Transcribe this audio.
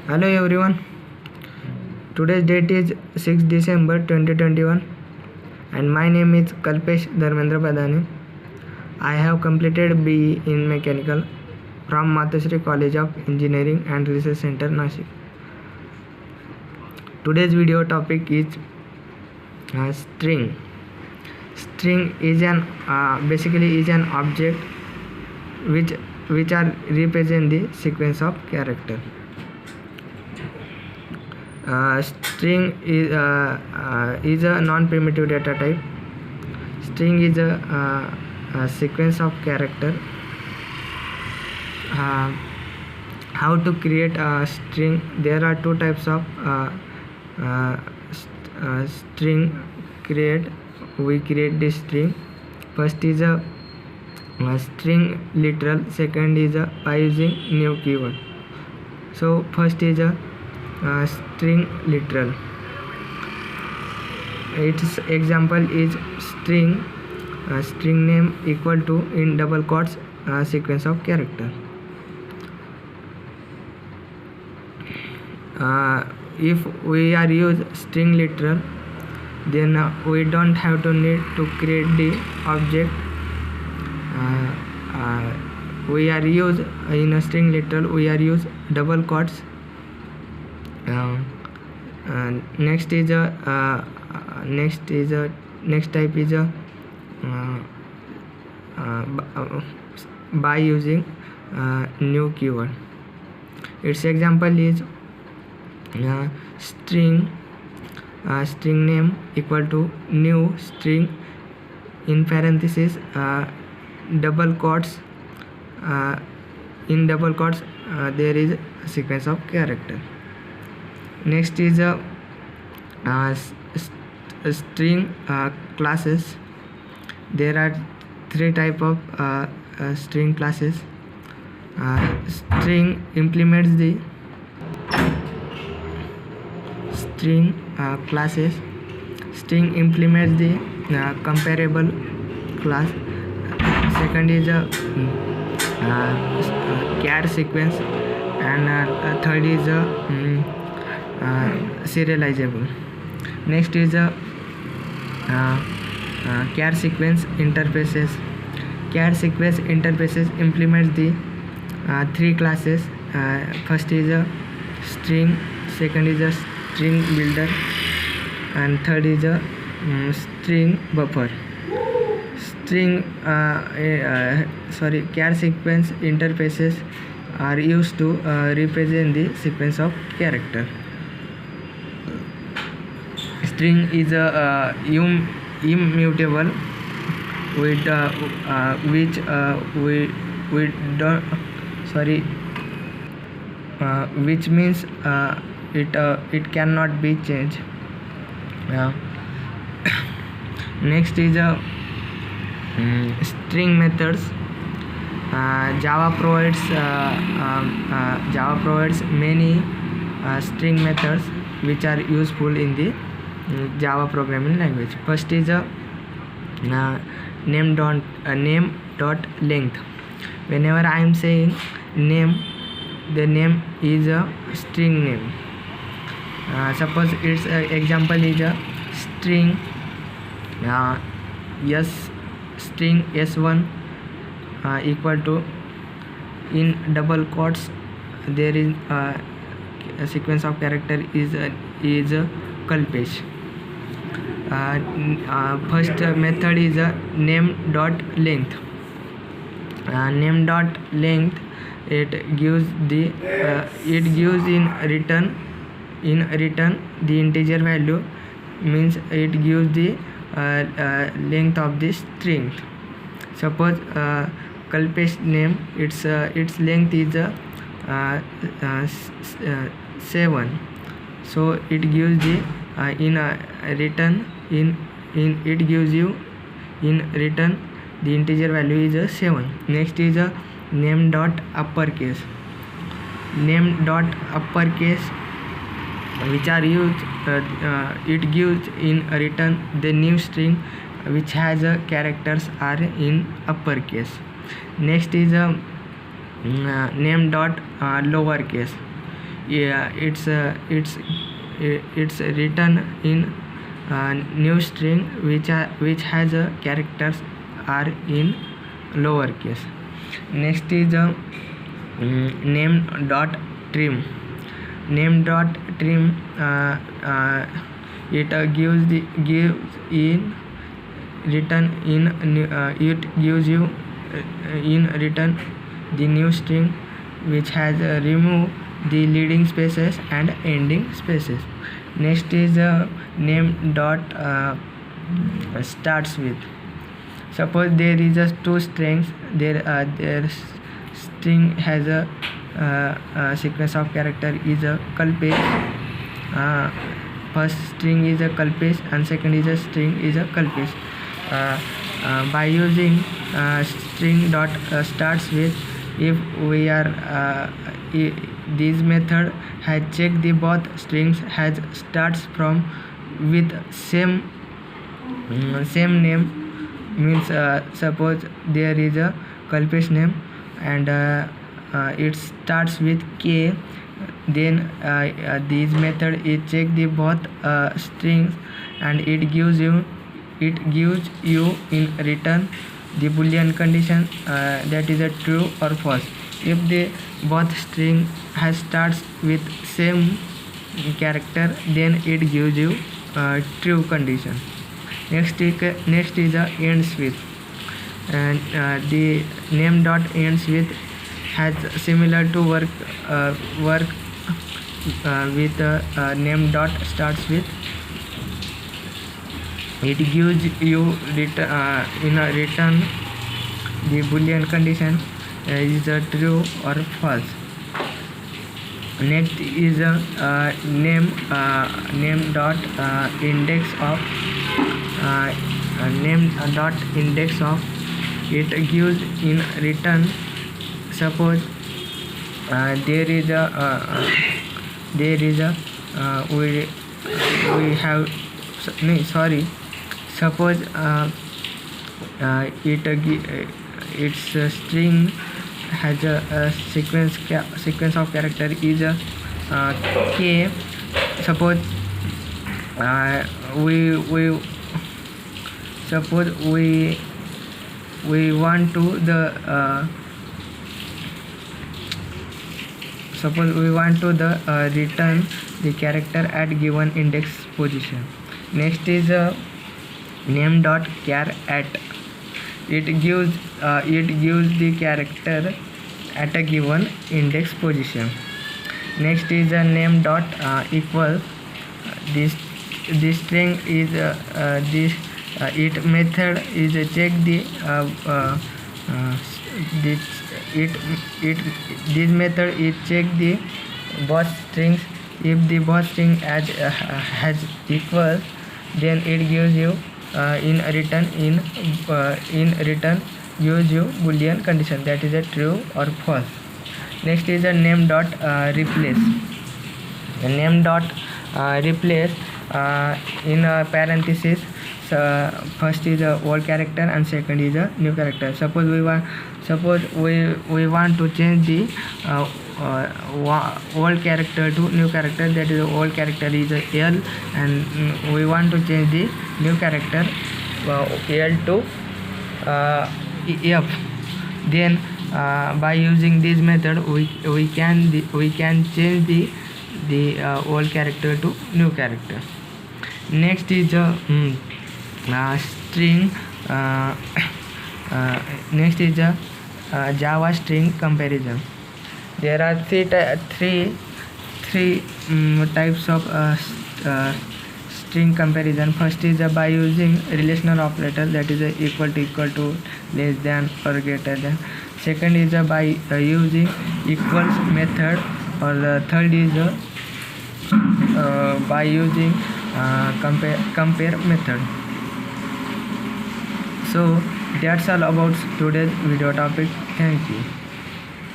Hello everyone. Today's date is 6 December 2021 and my name is Kalpesh Dharmendra Padani. I have completed BE in Mechanical from Matashri College of Engineering and Research Center, Nashik. Today's video topic is string. String is basically an object which are represent the sequence of character. String is a non-primitive data type. String is a sequence of character. How to create a string? There are two types of string create. We create this string. First is a string literal. Second is by using new keyword. So first is a string literal. Its example is string name equal to in double quotes sequence of character. If we are use string literal, then we don't have to need to create the object. We are use in a string literal, we are use double quotes. Next type is a by using new keyword. Its example is string name equal to new string in parenthesis double quotes. In double quotes there is a sequence of character. Next is a string classes. There are three type of string classes. String implements the string classes. String implements the comparable class. Second is a char sequence, and third is a serializable. Next is a char sequence interfaces. Char sequence interfaces implements the three classes. First is a string, second is a string builder, and third is a string buffer. Char sequence interfaces are used to represent the sequence of character. String is a immutable with which we don't which means it cannot be changed. Next is a string methods. Java provides many string methods which are useful in the Java programming language. First is a name dot length. Whenever I am saying name, the name is a string name. Suppose its example is a string string s1 equal to in double quotes there is a sequence of character is Kalpesh. First method is a name dot length. Name dot length it gives in return the integer value, means it gives the length of the string. Suppose Kalpesh name, its length is 7, so it gives the it gives you in return the integer value is 7. Next is a name dot uppercase. Name dot uppercase which are used it gives in return the new string which has characters are in uppercase. Next is a name dot lowercase. yeah, it's written in new string which has characters are in lowercase. Next is name dot trim. Name dot trim it gives in written in it gives you in written the new string which has removed the leading spaces and ending spaces. Next is name dot starts with. Suppose there is a two strings, their string has a sequence of character is a Kalpesh. First string is a Kalpesh and second is a string is a Kalpesh. By using string dot starts with, if we are this method has checked the both strings has starts from with same name, means suppose there is a Kalpesh name and it starts with K, then this method is check the both strings and it gives you in return the boolean condition that is a true or false. If the both string has starts with same character, then it gives you true condition. Next is ends with, and the name dot ends with has similar to work with name dot starts with. It gives you in a return the boolean condition is true or false. Next is name dot index of name dot index of. It gives in return, suppose there is a we have no, sorry, suppose its string has a sequence of character is K. Suppose we want to return the character at given index position. Next is name dot char at. It gives the character at a given index position. Next is a name dot equal. This string is it method is check the this method is check the both strings. If the both string has equal, then it gives you in return gives you boolean condition that is a true or false. Next is a name dot replace. The name dot replace in a parenthesis. First is a old character and second is a new character. Suppose we want to change the old character to new character, that is the old character is a L and we want to change the new character L to F. Then by using this method we can change the old character to new character. Next is string. Next is Java string comparison. There are three types of string comparison. First is by using relational operator, that is equal to, less than, or greater than. Second is by using equals method, or the third is by using compare method. So that's all about today's video topic. Thank you.